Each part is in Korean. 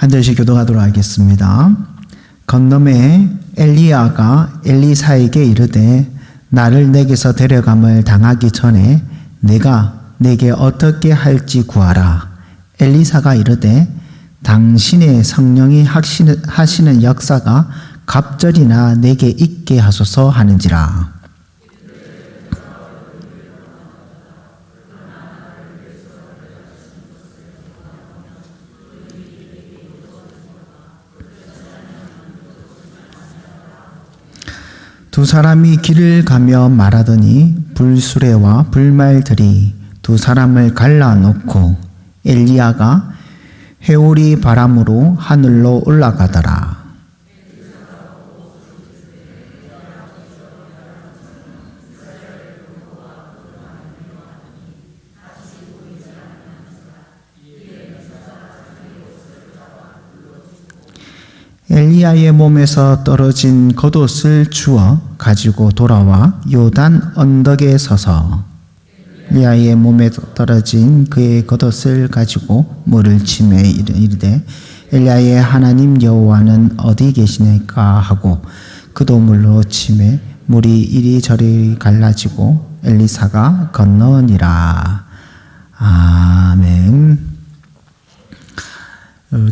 한 절씩 교독하도록 하겠습니다. 건너매 엘리야가 엘리사에게 이르되 나를 내게서 데려감을 당하기 전에 내가 내게 어떻게 할지 구하라. 엘리사가 이르되 당신의 성령이 하시는 역사가 갑절이나 내게 있게 하소서 하는지라. 두 사람이 길을 가며 말하더니 불수레와 불말들이 두 사람을 갈라놓고 엘리야가 회오리 바람으로 하늘로 올라가더라. 엘리야의 몸에서 떨어진 겉옷을 주워 가지고 돌아와 요단 언덕에 서서 엘리야의 몸에 떨어진 그의 겉옷을 가지고 물을 치매 이르되 엘리야의 하나님 여호와는 어디 계시니까 하고 그도 물로 치매 물이 이리저리 갈라지고 엘리사가 건너니라. 아멘.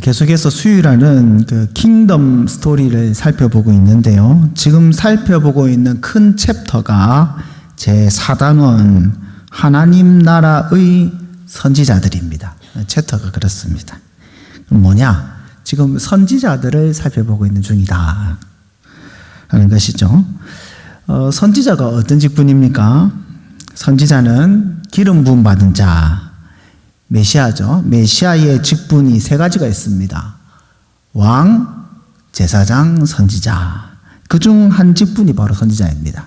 계속해서 수요일하는 그 킹덤 스토리를 살펴보고 있는데요. 지금 살펴보고 있는 큰 챕터가 제4단원 하나님 나라의 선지자들입니다. 챕터가 그렇습니다. 그럼 뭐냐? 지금 선지자들을 살펴보고 있는 중이다 하는 것이죠. 선지자가 어떤 직분입니까? 선지자는 기름 부음 받은 자, 메시아죠. 메시아의 직분이 세 가지가 있습니다. 왕, 제사장, 선지자. 그중 한 직분이 바로 선지자입니다.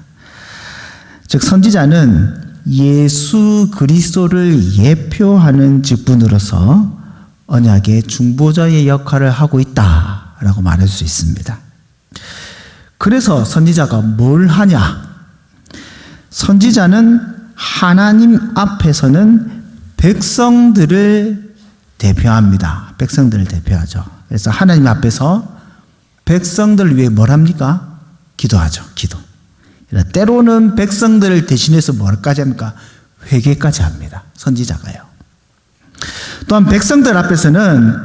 즉 선지자는 예수 그리스도를 예표하는 직분으로서 언약의 중보자의 역할을 하고 있다라고 말할 수 있습니다. 그래서 선지자가 뭘 하냐? 선지자는 하나님 앞에서는 백성들을 대표합니다. 백성들을 대표하죠. 그래서 하나님 앞에서 백성들을 위해 뭘 합니까? 기도하죠. 기도. 때로는 백성들을 대신해서 뭘까지 합니까? 회개까지 합니다. 선지자가요. 또한 백성들 앞에서는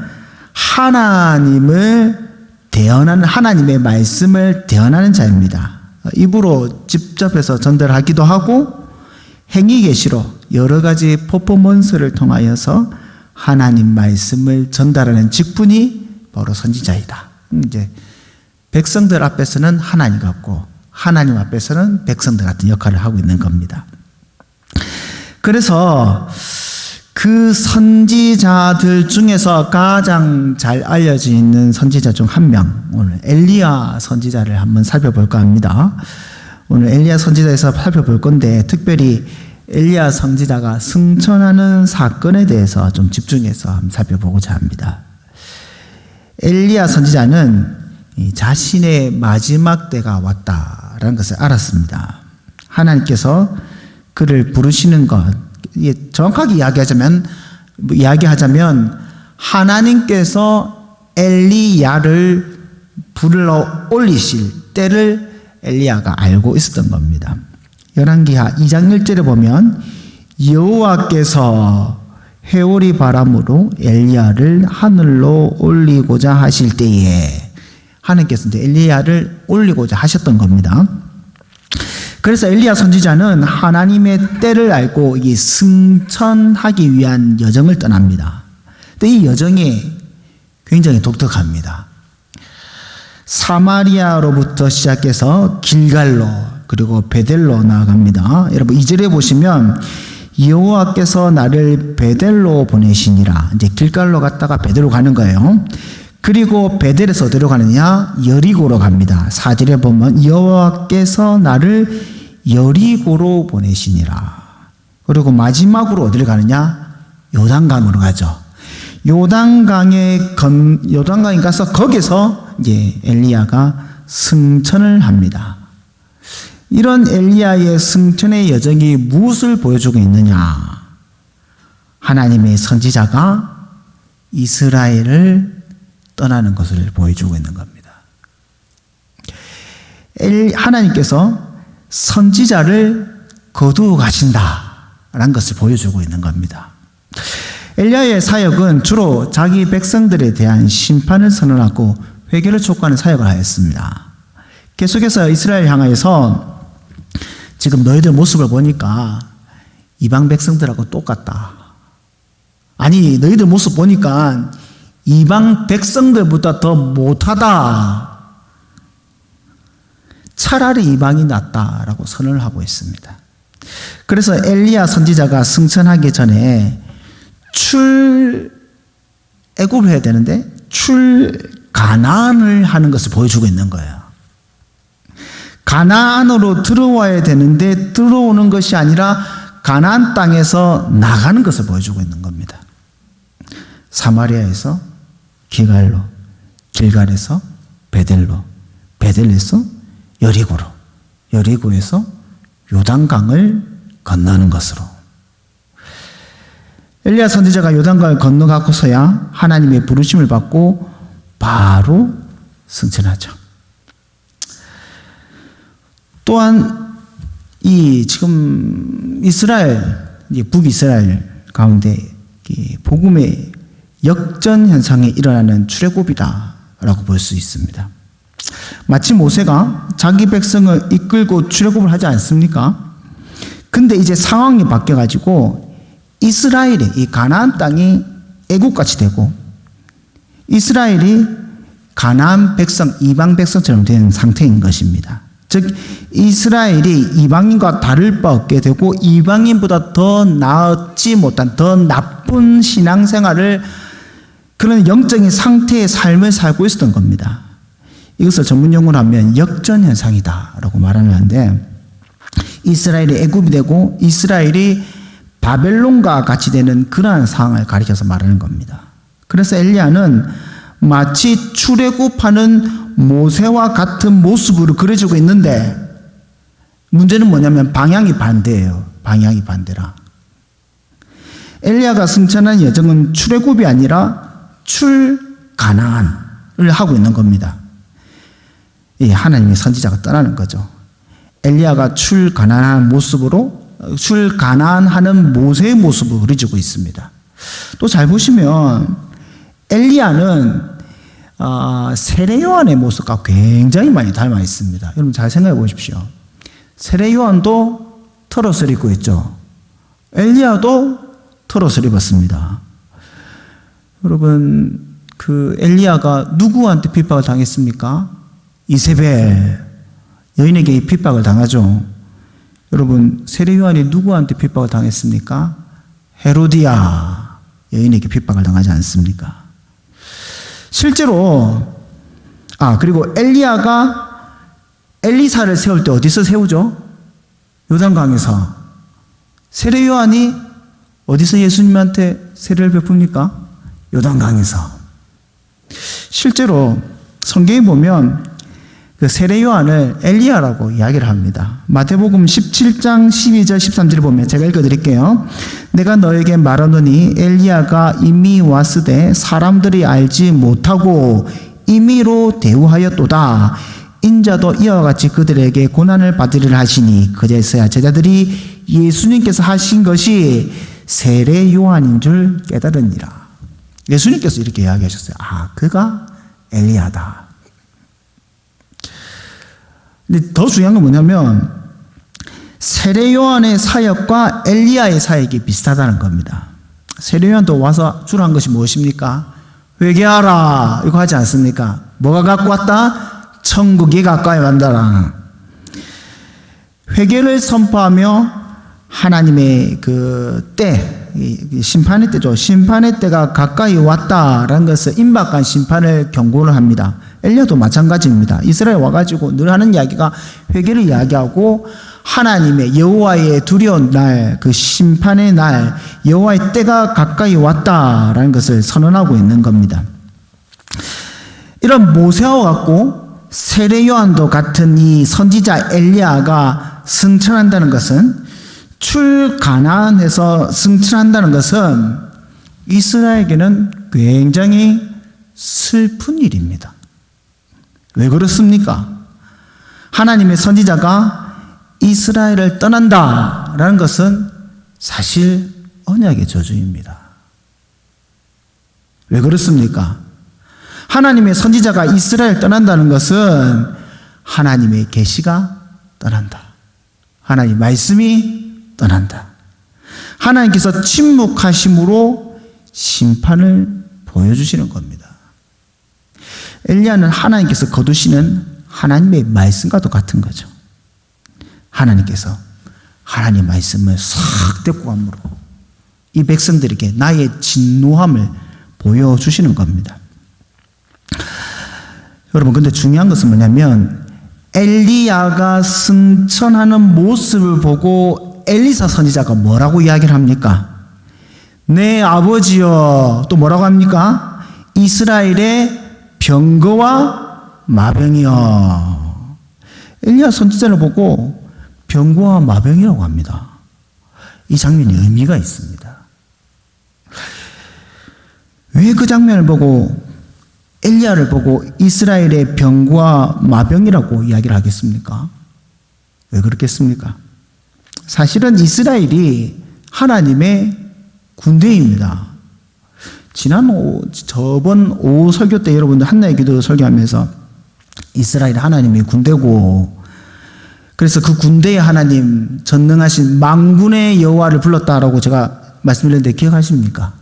하나님을 대언하는, 하나님의 말씀을 대언하는 자입니다. 입으로 직접 해서 전달하기도 하고 행위 계시로 여러 가지 퍼포먼스를 통하여서 하나님 말씀을 전달하는 직분이 바로 선지자이다. 이제 백성들 앞에서는 하나님 같고 하나님 앞에서는 백성들 같은 역할을 하고 있는 겁니다. 그래서 그 선지자들 중에서 가장 잘 알려져 있는 선지자 중 한 명, 오늘 엘리야 선지자를 한번 살펴볼까 합니다. 오늘 엘리야 선지자에서 살펴볼 건데 특별히 엘리야 선지자가 승천하는 사건에 대해서 좀 집중해서 한번 살펴보고자 합니다. 엘리야 선지자는 자신의 마지막 때가 왔다라는 것을 알았습니다. 하나님께서 그를 부르시는 것, 정확하게 이야기하자면 하나님께서 엘리야를 불러 올리실 때를 엘리야가 알고 있었던 겁니다. 열왕기하 2장 1절에 보면 여호와께서 회오리 바람으로 엘리야를 하늘로 올리고자 하실 때에 하나님께서 이제 엘리야를 올리고자 하셨던 겁니다. 그래서 엘리야 선지자는 하나님의 때를 알고 이 승천하기 위한 여정을 떠납니다. 근데 이 여정이 굉장히 독특합니다. 사마리아로부터 시작해서 길갈로 그리고 베델로 나아갑니다. 여러분 2절에 보시면 여호와께서 나를 베델로 보내시니라. 이제 길갈로 갔다가 베델로 가는 거예요. 그리고 베델에서 어디로 가느냐? 여리고로 갑니다. 4절에 보면 여호와께서 나를 여리고로 보내시니라. 그리고 마지막으로 어디를 가느냐? 요단강으로 가죠. 요단강에 가서 거기서 이제 엘리야가 승천을 합니다. 이런 엘리야의 승천의 여정이 무엇을 보여주고 있느냐? 하나님의 선지자가 이스라엘을 떠나는 것을 보여주고 있는 겁니다. 하나님께서 선지자를 거두어 가신다라는 것을 보여주고 있는 겁니다. 엘리야의 사역은 주로 자기 백성들에 대한 심판을 선언하고 회개를 촉구하는 사역을 하였습니다. 계속해서 이스라엘 향하여서 지금 너희들 모습을 보니까 이방 백성들하고 똑같다. 아니, 너희들 모습 보니까 이방 백성들보다 더 못하다. 차라리 이방이 낫다라고 선언을 하고 있습니다. 그래서 엘리야 선지자가 승천하기 전에 애굽을 해야 되는데 가나안을 하는 것을 보여주고 있는 거예요. 가나안으로 들어와야 되는데 들어오는 것이 아니라 가나안 땅에서 나가는 것을 보여주고 있는 겁니다. 사마리아에서 기갈로, 길갈에서 베델로, 베델에서 여리고로, 여리고에서 요단강을 건너는 것으로. 엘리야 선지자가 요단강을 건너가고서야 하나님의 부르심을 받고 바로 승천하죠. 또한 지금 북이스라엘 가운데 복음의 역전 현상이 일어나는 출애굽이다라고 볼 수 있습니다. 마치 모세가 자기 백성을 이끌고 출애굽을 하지 않습니까? 근데 이제 상황이 바뀌어가지고 이스라엘의 이 가나안 땅이 애국같이 되고 이스라엘이 가나안 백성, 이방 백성처럼 된 상태인 것입니다. 즉 이스라엘이 이방인과 다를 바 없게 되고 이방인보다 더 나았지 못한 더 나쁜 신앙생활을 그런 영적인 상태의 삶을 살고 있었던 겁니다. 이것을 전문용어로 하면 역전현상이다라고 말하는데 이스라엘이 애굽이 되고 이스라엘이 바벨론과 같이 되는 그러한 상황을 가리켜서 말하는 겁니다. 그래서 엘리야는 마치 출애굽하는 모세와 같은 모습으로 그려지고 있는데 문제는 뭐냐면 방향이 반대예요. 방향이 반대라. 엘리야가 승천한 여정은 출애굽이 아니라 출가나안을 하고 있는 겁니다. 하나님의 선지자가 떠나는 거죠. 엘리야가 출가나안 하는 모세의 모습으로 그려지고 있습니다. 또 잘 보시면 엘리야는 세례 요한의 모습과 굉장히 많이 닮아 있습니다. 여러분 잘 생각해 보십시오. 세례 요한도 털옷을 입고 있죠. 엘리야도 털옷을 입었습니다. 여러분 그 엘리야가 누구한테 핍박을 당했습니까? 이세벨 여인에게 핍박을 당하죠. 여러분 세례 요한이 누구한테 핍박을 당했습니까? 헤로디아 여인에게 핍박을 당하지 않습니까? 실제로 그리고 엘리야가 엘리사를 세울 때 어디서 세우죠? 요단강에서. 세례 요한이 어디서 예수님한테 세례를 베풉니까? 요단강에서. 실제로 성경에 보면 그 세례 요한을 엘리야라고 이야기를 합니다. 마태복음 17장 12절 13절을 보면 제가 읽어드릴게요. 내가 너에게 말하노니 엘리야가 이미 왔으되 사람들이 알지 못하고 임의로 대우하였도다. 인자도 이와 같이 그들에게 고난을 받으리라 하시니 그제서야 제자들이 예수님께서 하신 것이 세례 요한인 줄 깨달으니라. 예수님께서 이렇게 이야기하셨어요. 그가 엘리야다. 근데 더 중요한 건 뭐냐면 세례 요한의 사역과 엘리야의 사역이 비슷하다는 겁니다. 세례 요한도 와서 주로 한 것이 무엇입니까? 회개하라 이거 하지 않습니까? 뭐가 갖고 왔다? 천국이 가까이 간다라. 회개를 선포하며 하나님의 그 때, 심판의 때죠. 심판의 때가 가까이 왔다라는 것을 임박한 심판을 경고를 합니다. 엘리야도 마찬가지입니다. 이스라엘 와가지고 늘 하는 이야기가 회개를 이야기하고 하나님의 여호와의 두려운 날, 그 심판의 날, 여호와의 때가 가까이 왔다라는 것을 선언하고 있는 겁니다. 이런 모세와 같고 세례 요한도 같은 이 선지자 엘리야가 승천한다는 것은 출가나안에서 승천한다는 것은 이스라엘에게는 굉장히 슬픈 일입니다. 왜 그렇습니까? 하나님의 선지자가 이스라엘을 떠난다라는 것은 사실 언약의 저주입니다. 왜 그렇습니까? 하나님의 선지자가 이스라엘 떠난다는 것은 하나님의 계시가 떠난다. 하나님의 말씀이 떠난다. 하나님께서 침묵하심으로 심판을 보여주시는 겁니다. 엘리야는 하나님께서 거두시는 하나님의 말씀과도 같은 거죠. 하나님께서 하나님의 말씀을 싹 데리고 감으로 이 백성들에게 나의 진노함을 보여주시는 겁니다. 여러분, 근데 중요한 것은 뭐냐면 엘리야가 승천하는 모습을 보고 엘리사 선지자가 뭐라고 이야기를 합니까? 내 아버지여, 또 뭐라고 합니까? 이스라엘의 병거와 마병이여. 엘리야 선지자를 보고 병거와 마병이라고 합니다. 이 장면이 의미가 있습니다. 왜 그 장면을 보고 엘리야를 보고 이스라엘의 병과 마병이라고 이야기를 하겠습니까? 왜 그렇겠습니까? 사실은 이스라엘이 하나님의 군대입니다. 저번 오후 설교 때 여러분들 한나의 기도 설교하면서 이스라엘이 하나님의 군대고, 그래서 그 군대의 하나님, 전능하신 만군의 여호와를 불렀다라고 제가 말씀드렸는데 기억하십니까?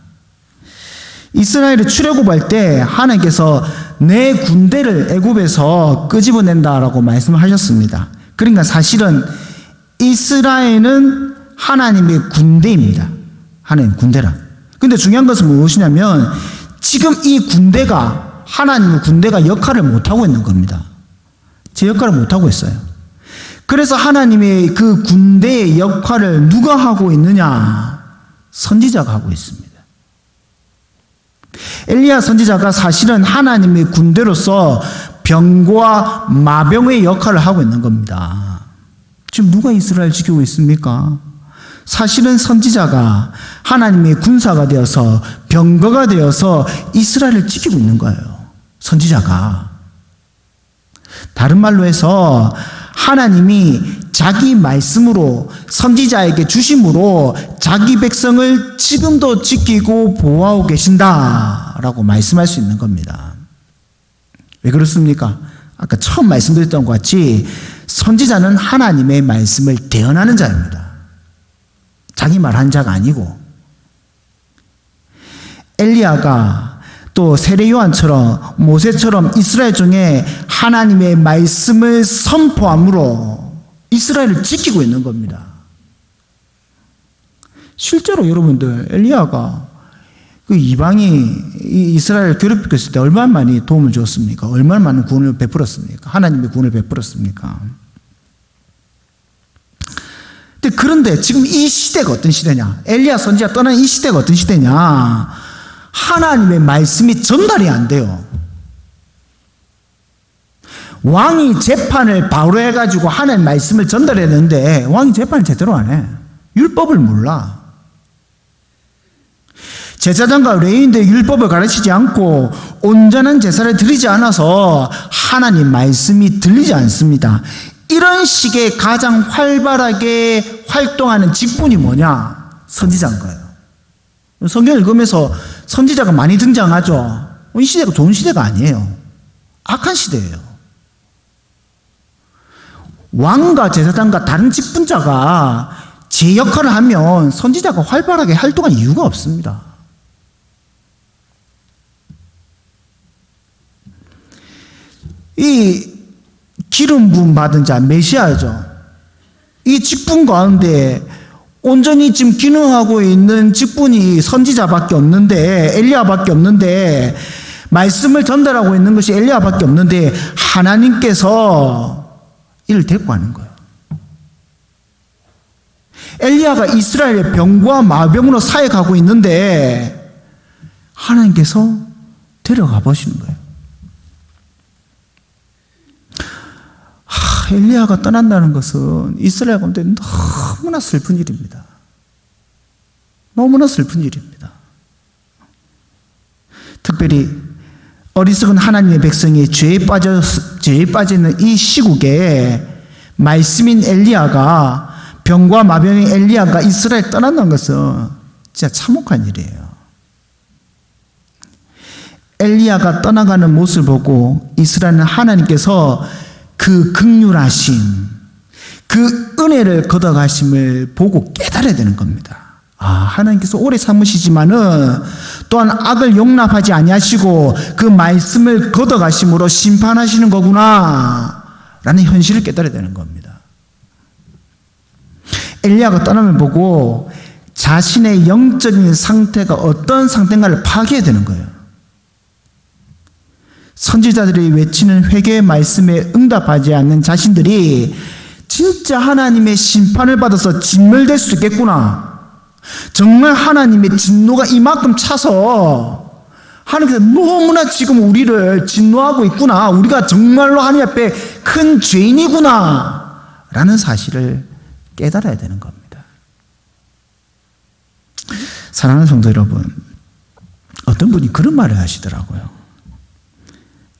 이스라엘이 출애굽할 때 하나님께서 내 군대를 애굽에서 끄집어낸다라고 말씀하셨습니다. 그러니까 사실은 이스라엘은 하나님의 군대입니다. 하나님 군대라. 근데 중요한 것은 무엇이냐면 지금 이 군대가, 하나님의 군대가 역할을 못하고 있는 겁니다. 제 역할을 못하고 있어요. 그래서 하나님의 그 군대의 역할을 누가 하고 있느냐? 선지자가 하고 있습니다. 엘리야 선지자가 사실은 하나님의 군대로서 병과 마병의 역할을 하고 있는 겁니다. 지금 누가 이스라엘 지키고 있습니까? 사실은 선지자가 하나님의 군사가 되어서 병거가 되어서 이스라엘을 지키고 있는 거예요. 선지자가. 다른 말로 해서 하나님이 자기 말씀으로 선지자에게 주심으로 자기 백성을 지금도 지키고 보호하고 계신다라고 말씀할 수 있는 겁니다. 왜 그렇습니까? 아까 처음 말씀드렸던 것 같이 선지자는 하나님의 말씀을 대언하는 자입니다. 자기 말한 자가 아니고. 엘리야가 또 세례 요한처럼 모세처럼 이스라엘 중에 하나님의 말씀을 선포함으로 이스라엘을 지키고 있는 겁니다. 실제로 여러분들 엘리야가 그 이방이 이스라엘을 괴롭히고 있을 때 얼마나 많이 도움을 주었습니까? 얼마나 많은 구원을 베풀었습니까? 하나님의 구원을 베풀었습니까? 그런데 지금 이 시대가 어떤 시대냐? 엘리야 선지자 떠난 이 시대가 어떤 시대냐? 하나님의 말씀이 전달이 안 돼요. 왕이 재판을 바로 해가지고 하나님의 말씀을 전달해야 되는데 왕이 재판을 제대로 안 해. 율법을 몰라. 제사장과 레위인들의 율법을 가르치지 않고 온전한 제사를 드리지 않아서 하나님 말씀이 들리지 않습니다. 이런 식의 가장 활발하게 활동하는 직분이 뭐냐? 선지자인 거예요. 성경 읽으면서 선지자가 많이 등장하죠. 이 시대가 좋은 시대가 아니에요. 악한 시대예요. 왕과 제사장과 다른 직분자가 제 역할을 하면 선지자가 활발하게 활동할 이유가 없습니다. 이 기름 부음 받은 자 메시아죠. 이 직분 가운데 온전히 지금 기능하고 있는 직분이 선지자밖에 없는데, 엘리야밖에 없는데, 말씀을 전달하고 있는 것이 엘리야밖에 없는데 하나님께서 이를 데리고 가는 거예요. 엘리야가 이스라엘의 병과 마병으로 사역하고 있는데 하나님께서 데려가 보시는 거예요. 엘리야가 떠난다는 것은 이스라엘 가운데 너무나 슬픈 일입니다. 너무나 슬픈 일입니다. 특별히 어리석은 하나님의 백성이 죄에 빠져있는 이 시국에 말씀인 엘리야가, 병과 마병의 엘리야가 이스라엘 떠난다는 것은 진짜 참혹한 일이에요. 엘리야가 떠나가는 모습을 보고 이스라엘은 하나님께서 그 긍휼하심, 그 은혜를 걷어가심을 보고 깨달아야 되는 겁니다. 하나님께서 오래 참으시지만은 또한 악을 용납하지 아니하시고 그 말씀을 걷어가심으로 심판하시는 거구나 라는 현실을 깨달아야 되는 겁니다. 엘리야가 떠남을 보고 자신의 영적인 상태가 어떤 상태인가를 파악해야 되는 거예요. 선지자들이 외치는 회개의 말씀에 응답하지 않는 자신들이 진짜 하나님의 심판을 받아서 진멸될 수도 있겠구나. 정말 하나님의 진노가 이만큼 차서 하나님께서 너무나 지금 우리를 진노하고 있구나. 우리가 정말로 하나님 앞에 큰 죄인이구나 라는 사실을 깨달아야 되는 겁니다. 사랑하는 성도 여러분, 어떤 분이 그런 말을 하시더라고요.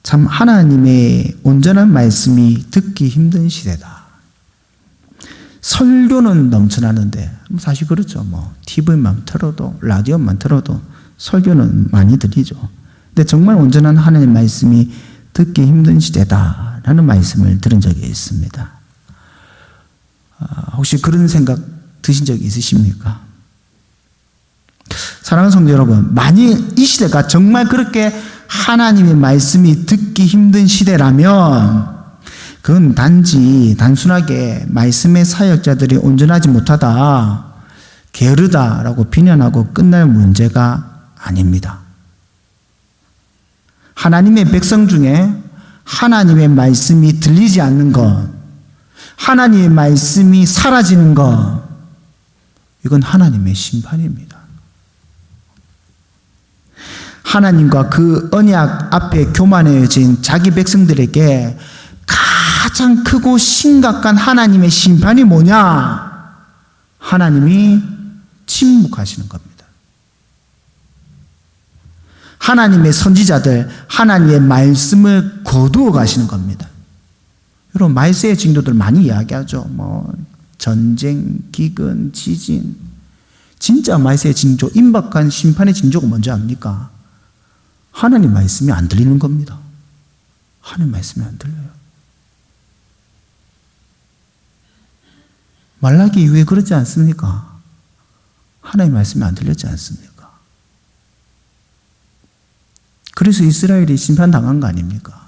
참 하나님의 온전한 말씀이 듣기 힘든 시대다. 설교는 넘쳐나는데, 사실 그렇죠. TV만 틀어도, 라디오만 틀어도 설교는 많이 들리죠. 근데 정말 온전한 하나님의 말씀이 듣기 힘든 시대다라는 말씀을 들은 적이 있습니다. 혹시 그런 생각 드신 적이 있으십니까? 사랑하는 성도 여러분, 만일 이 시대가 정말 그렇게 하나님의 말씀이 듣기 힘든 시대라면 그건 단순하게 말씀의 사역자들이 온전하지 못하다, 게으르다라고 비난하고 끝날 문제가 아닙니다. 하나님의 백성 중에 하나님의 말씀이 들리지 않는 것, 하나님의 말씀이 사라지는 것, 이건 하나님의 심판입니다. 하나님과 그 언약 앞에 교만해진 자기 백성들에게 가장 크고 심각한 하나님의 심판이 뭐냐? 하나님이 침묵하시는 겁니다. 하나님의 선지자들, 하나님의 말씀을 거두어 가시는 겁니다. 여러분, 말세의 징조들 많이 이야기하죠. 전쟁, 기근, 지진. 진짜 말세의 징조, 임박한 심판의 징조가 뭔지 압니까? 하나님 말씀이 안 들리는 겁니다. 하나님 말씀이 안 들려요. 말라기 이후에 그렇지 않습니까? 하나님 말씀이 안 들렸지 않습니까? 그래서 이스라엘이 심판당한 거 아닙니까?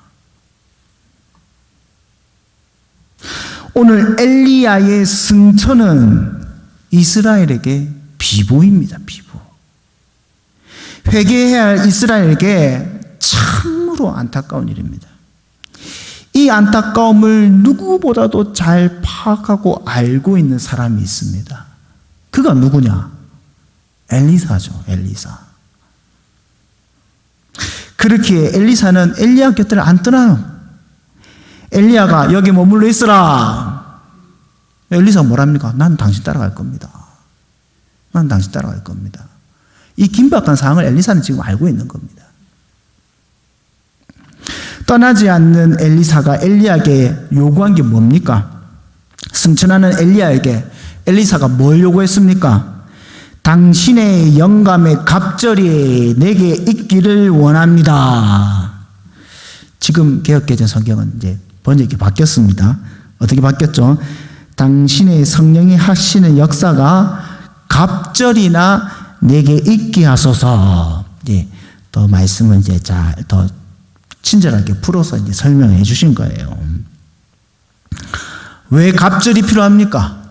오늘 엘리야의 승천은 이스라엘에게 비보입니다. 비보. 회개해야 할 이스라엘에게 참으로 안타까운 일입니다. 이 안타까움을 누구보다도 잘 파악하고 알고 있는 사람이 있습니다. 그가 누구냐? 엘리사죠. 엘리사. 그렇기에 엘리사는 엘리야 곁을 안 떠나요. 엘리야가 여기 머물러 있으라. 엘리사가 뭐랍니까? 난 당신 따라갈 겁니다. 난 당신 따라갈 겁니다. 이 긴박한 상황을 엘리사는 지금 알고 있는 겁니다. 떠나지 않는 엘리사가 엘리야에게 요구한 게 뭡니까? 승천하는 엘리야에게 엘리사가 뭘 요구했습니까? 당신의 영감의 갑절이 내게 있기를 원합니다. 지금 개역개정 성경은 이제 번역이 바뀌었습니다. 어떻게 바뀌었죠? 당신의 성령이 하시는 역사가 갑절이나 내게 있게 하소서. 이제 더 말씀을 이제 더 친절하게 풀어서 이제 설명해 주신 거예요. 왜 갑절이 필요합니까?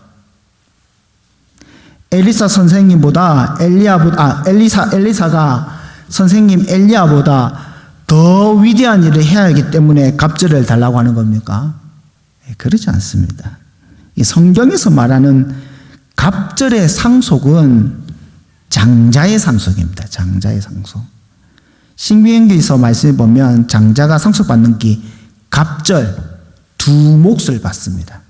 엘리사 선생님보다 엘리사가 선생님 엘리야보다 더 위대한 일을 해야 하기 때문에 갑절을 달라고 하는 겁니까? 그렇지 않습니다. 이 성경에서 말하는 갑절의 상속은 장자의 상속입니다. 장자의 상속. 신명기에서 말씀해 보면 장자가 상속받는 게 갑절 두 몫을 받습니다.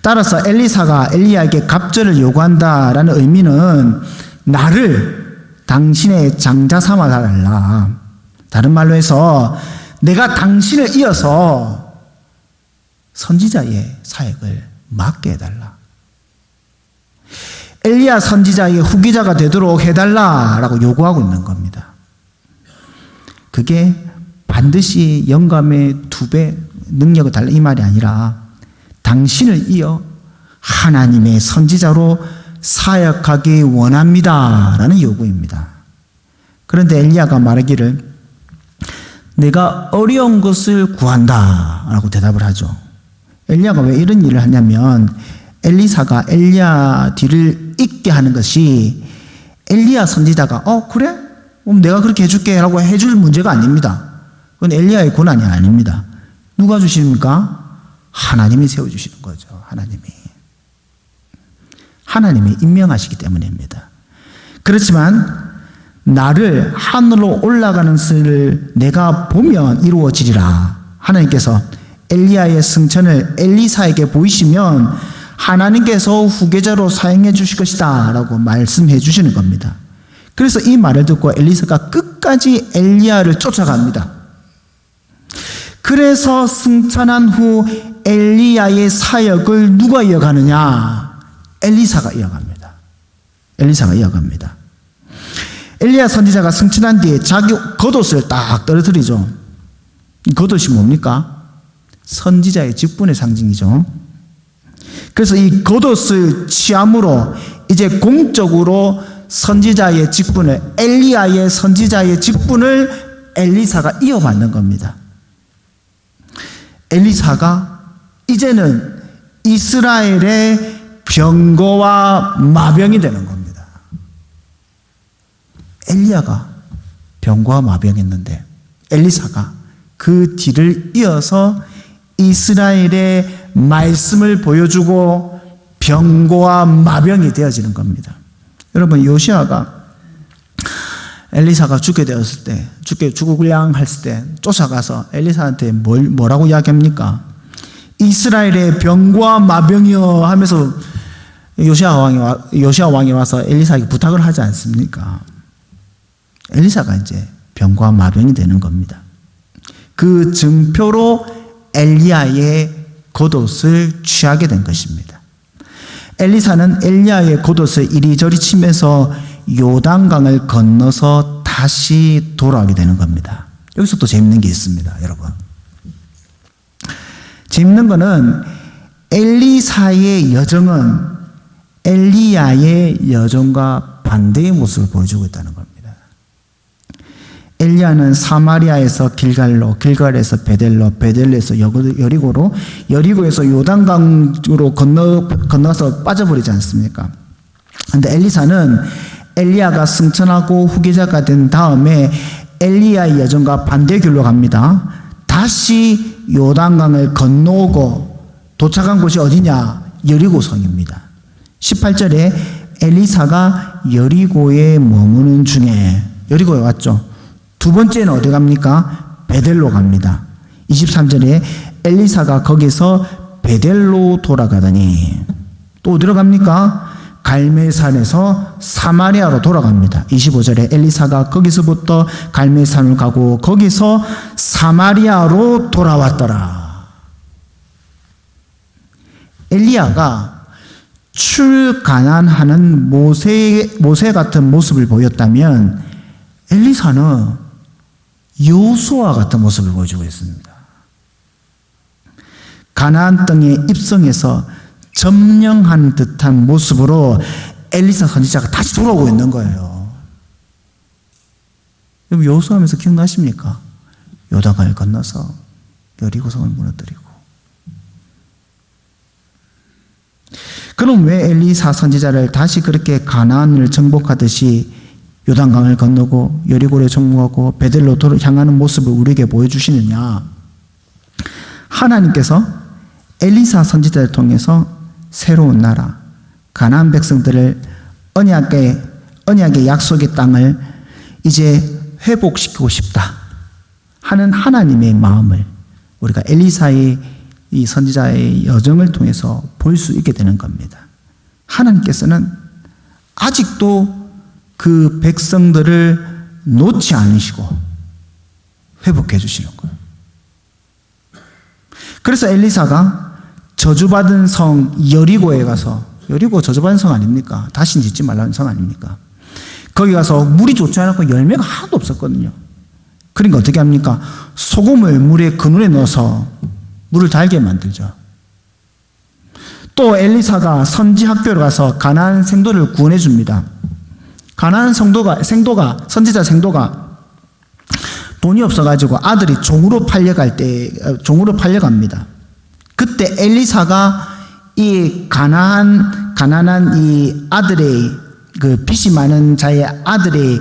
따라서 엘리사가 엘리야에게 갑절을 요구한다라는 의미는 나를 당신의 장자 삼아 달라. 다른 말로 해서 내가 당신을 이어서 선지자의 사역을 맡게 해달라. 엘리야 선지자의 후계자가 되도록 해달라라고 요구하고 있는 겁니다. 그게 반드시 영감의 2배 능력을 달라 이 말이 아니라 당신을 이어 하나님의 선지자로 사역하기 원합니다라는 요구입니다. 그런데 엘리야가 말하기를 내가 어려운 것을 구한다라고 대답을 하죠. 엘리야가 왜 이런 일을 하냐면 엘리사가 엘리야 뒤를 잇게 하는 것이 엘리야 선지자가 그래? 그럼 내가 그렇게 해줄게 라고 해줄 문제가 아닙니다. 그건 엘리야의 고난이 아닙니다. 누가 주십니까? 하나님이 세워주시는 거죠. 하나님이 임명하시기 때문입니다. 그렇지만 나를 하늘로 올라가는 것을 내가 보면 이루어지리라. 하나님께서 엘리야의 승천을 엘리사에게 보이시면 하나님께서 후계자로 사용해 주실 것이다 라고 말씀해 주시는 겁니다. 그래서 이 말을 듣고 엘리사가 끝까지 엘리야를 쫓아갑니다. 그래서 승천한 후 엘리야의 사역을 누가 이어가느냐? 엘리사가 이어갑니다. 엘리야 선지자가 승천한 뒤에 자기 겉옷을 딱 떨어뜨리죠. 겉옷이 뭡니까? 선지자의 직분의 상징이죠. 그래서 이 겉옷을 취함으로 이제 공적으로 선지자의 직분을, 엘리야의 선지자의 직분을 엘리사가 이어받는 겁니다. 엘리사가 이제는 이스라엘의 병거와 마병이 되는 겁니다. 엘리야가 병거와 마병했는데 엘리사가 그 뒤를 이어서 이스라엘의 말씀을 보여주고 병거와 마병이 되어지는 겁니다. 여러분, 요시아가 엘리사가 죽게 되었을 때, 죽으려고 했을 때 쫓아가서 엘리사한테 뭐라고 이야기합니까? 이스라엘의 병과 마병이여 하면서 요시아 왕이 와서 엘리사에게 부탁을 하지 않습니까? 엘리사가 이제 병과 마병이 되는 겁니다. 그 증표로 엘리야의 겉옷을 취하게 된 것입니다. 엘리사는 엘리야의 겉옷을 이리저리 치면서 요단강을 건너서 다시 돌아오게 되는 겁니다. 여기서 또 재밌는 게 있습니다, 여러분. 재밌는 거는 엘리사의 여정은 엘리야의 여정과 반대의 모습을 보여주고 있다는 겁니다. 엘리야는 사마리아에서 길갈로, 길갈에서 베델로, 베델에서 여리고로, 여리고에서 요단강으로 건너서 빠져버리지 않습니까? 그런데 엘리사는 엘리야가 승천하고 후계자가 된 다음에 엘리야의 여정과 반대 길로 갑니다. 다시 요단강을 건너오고 도착한 곳이 어디냐? 여리고성입니다. 18절에 엘리사가 여리고에 머무는 중에, 여리고에 왔죠. 두 번째는 어디 갑니까? 베델로 갑니다. 23절에 엘리사가 거기서 베델로 돌아가더니 또 어디로 갑니까? 갈멜산에서 사마리아로 돌아갑니다. 25절에 엘리사가 거기서부터 갈멜산을 가고 거기서 사마리아로 돌아왔더라. 엘리야가 출가난하는 모세 같은 모습을 보였다면 엘리사는 여호수아 같은 모습을 보여주고 있습니다. 가나안 땅에 입성해서 점령한 듯한 모습으로 엘리사 선지자가 다시 돌아오고 있는 거예요. 여러분, 여호수아하면서 기억나십니까? 요단강을 건너서 여리고성을 무너뜨리고. 그럼 왜 엘리사 선지자를 다시 그렇게 가나안을 정복하듯이 요단강을 건너고 여리고를 정복하고 베델로 향하는 모습을 우리에게 보여주시느냐? 하나님께서 엘리사 선지자를 통해서 새로운 나라, 가나안 백성들을 언약의 약속의 땅을 이제 회복시키고 싶다 하는 하나님의 마음을 우리가 엘리사의 이 선지자의 여정을 통해서 볼 수 있게 되는 겁니다. 하나님께서는 아직도 그 백성들을 놓지 않으시고 회복해 주시는 거예요. 그래서 엘리사가 저주받은 성 여리고에 가서, 여리고 저주받은 성 아닙니까? 다시는 짓지 말라는 성 아닙니까? 거기 가서 물이 좋지 않았고 열매가 하나도 없었거든요. 그러니까 어떻게 합니까? 소금을 물에 그늘에 넣어서 물을 달게 만들죠. 또 엘리사가 선지 학교를 가서 가나안 생도를 구원해 줍니다. 가나안 선지자 생도가 돈이 없어가지고 아들이 종으로 팔려갑니다. 그때 엘리사가 이 가난한 이 아들의 그 빚이 많은 자의 아들의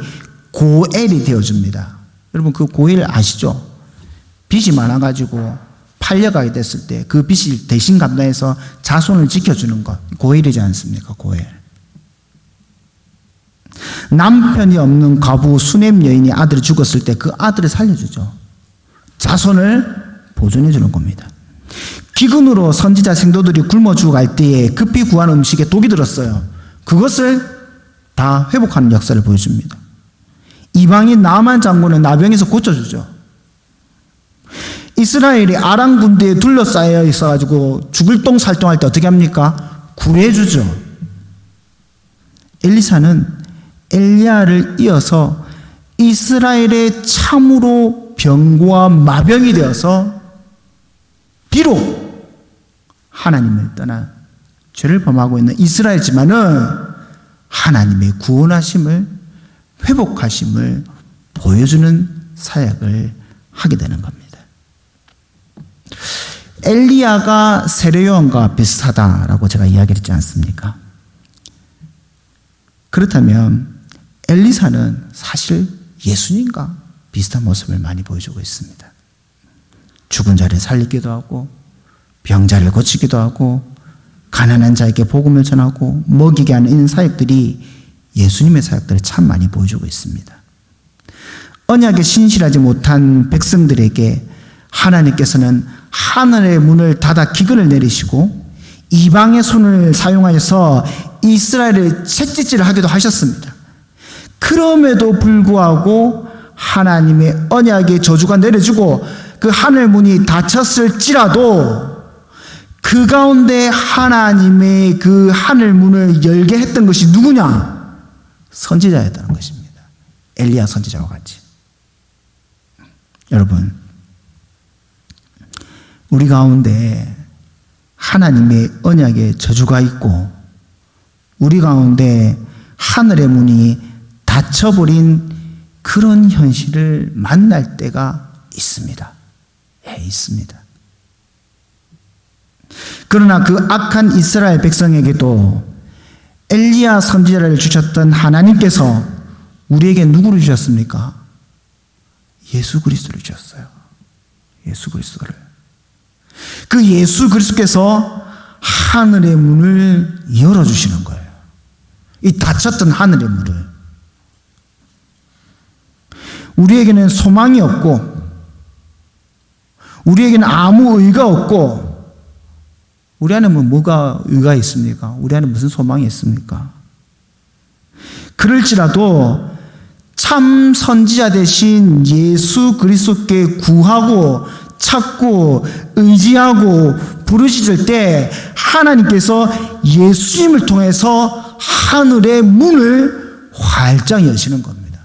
고엘이 되어줍니다. 여러분 그 고엘 아시죠? 빚이 많아가지고 팔려가게 됐을 때 그 빚을 대신 감당해서 자손을 지켜주는 것, 고엘이지 않습니까? 고엘. 남편이 없는 과부 수넴 여인이 아들이 죽었을 때 그 아들을 살려주죠. 자손을 보존해 주는 겁니다. 기근으로 선지자 생도들이 굶어 죽어갈 때에 급히 구한 음식에 독이 들었어요. 그것을 다 회복하는 역사를 보여줍니다. 이방인 나아만 장군은 나병에서 고쳐주죠. 이스라엘이 아람 군대에 둘러싸여 있어가지고 죽을 똥 살똥할 때 어떻게 합니까? 구해주죠. 엘리사는 엘리야를 이어서 이스라엘의 참으로 병과 마병이 되어서 비록 하나님을 떠나 죄를 범하고 있는 이스라엘지만은 하나님의 구원하심을, 회복하심을 보여주는 사역을 하게 되는 겁니다. 엘리야가 세례요한과 비슷하다라고 제가 이야기를 했지 않습니까? 그렇다면 엘리사는 사실 예수님과 비슷한 모습을 많이 보여주고 있습니다. 죽은 자를 살리기도 하고, 병자를 고치기도 하고, 가난한 자에게 복음을 전하고 먹이게 하는 이런 사역들이 예수님의 사역들을 참 많이 보여주고 있습니다. 언약에 신실하지 못한 백성들에게 하나님께서는 하늘의 문을 닫아 기근을 내리시고 이방의 손을 사용하여서 이스라엘을 채찍질을 하기도 하셨습니다. 그럼에도 불구하고 하나님의 언약의 저주가 내려지고 그 하늘 문이 닫혔을지라도 그 가운데 하나님의 그 하늘 문을 열게 했던 것이 누구냐? 선지자였다는 것입니다. 엘리야 선지자와 같이. 여러분, 우리 가운데 하나님의 언약의 저주가 있고 우리 가운데 하늘의 문이 닫혀버린 그런 현실을 만날 때가 있습니다. 예, 있습니다. 그러나 그 악한 이스라엘 백성에게도 엘리야 선지자를 주셨던 하나님께서 우리에게 누구를 주셨습니까? 예수 그리스도를 주셨어요. 예수 그리스도를. 그 예수 그리스도께서 하늘의 문을 열어주시는 거예요. 이 닫혔던 하늘의 문을. 우리에게는 소망이 없고 우리에게는 아무 의가 없고 우리 안에 뭐가 의가 있습니까? 우리 안에 무슨 소망이 있습니까? 그럴지라도 참 선지자 되신 예수 그리스도께 구하고 찾고 의지하고 부르짖을 때 하나님께서 예수님을 통해서 하늘의 문을 활짝 여시는 겁니다.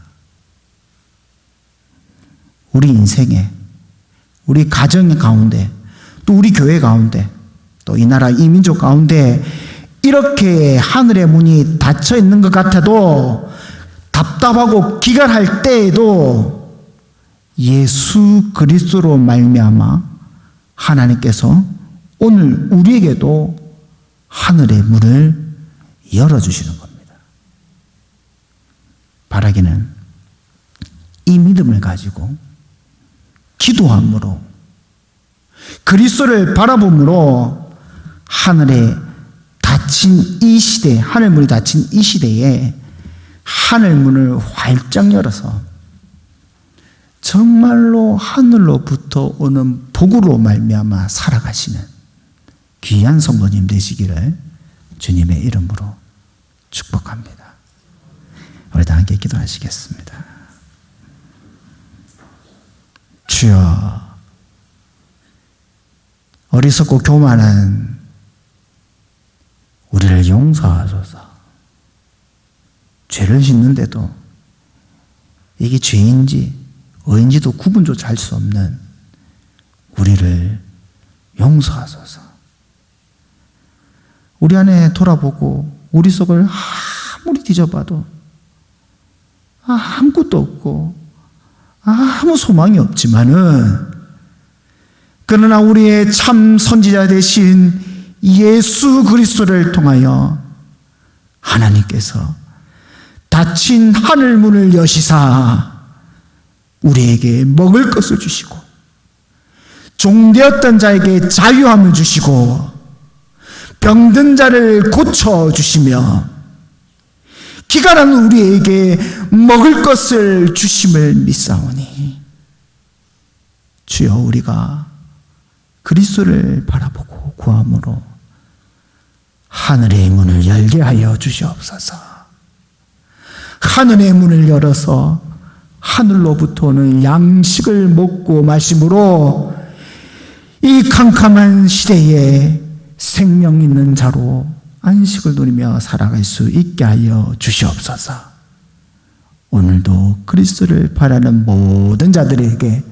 우리 인생에, 우리 가정 가운데, 또 우리 교회 가운데, 또 이 나라 이 민족 가운데 이렇게 하늘의 문이 닫혀 있는 것 같아도 답답하고 기갈할 때에도 예수 그리스도로 말미암아 하나님께서 오늘 우리에게도 하늘의 문을 열어주시는 겁니다. 바라기는 이 믿음을 가지고 기도함으로 그리스도를 바라봄으로 하늘에 닫힌 이 시대, 하늘문이 닫힌 이 시대에 하늘문을 활짝 열어서 정말로 하늘로부터 오는 복으로 말미암아 살아가시는 귀한 성도님 되시기를 주님의 이름으로 축복합니다. 우리 다 함께 기도하시겠습니다. 주여, 어리석고 교만한 우리를 용서하소서. 죄를 짓는데도 이게 죄인지 의인지도 구분조차 할 수 없는 우리를 용서하소서. 우리 안에 돌아보고 우리 속을 아무리 뒤져봐도 아무것도 없고 아무 소망이 없지만은, 그러나 우리의 참 선지자 되신 예수 그리스도를 통하여 하나님께서 닫힌 하늘 문을 여시사 우리에게 먹을 것을 주시고, 종되었던 자에게 자유함을 주시고, 병든 자를 고쳐주시며, 기갈한 우리에게 먹을 것을 주심을 믿사오니, 주여, 우리가 그리스도를 바라보고 구함으로 하늘의 문을 열게 하여 주시옵소서. 하늘의 문을 열어서 하늘로부터 오는 양식을 먹고 마심으로 이 캄캄한 시대에 생명 있는 자로 안식을 누리며 살아갈 수 있게 하여 주시옵소서. 오늘도 그리스도를 바라는 모든 자들에게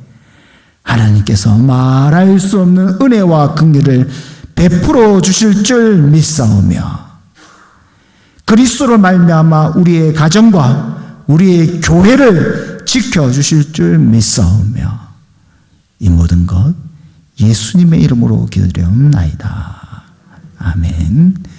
하나님께서 말할 수 없는 은혜와 긍휼을 베풀어 주실 줄 믿사오며, 그리스도로 말미암아 우리의 가정과 우리의 교회를 지켜주실 줄 믿사오며, 이 모든 것 예수님의 이름으로 기도드리옵나이다. 아멘.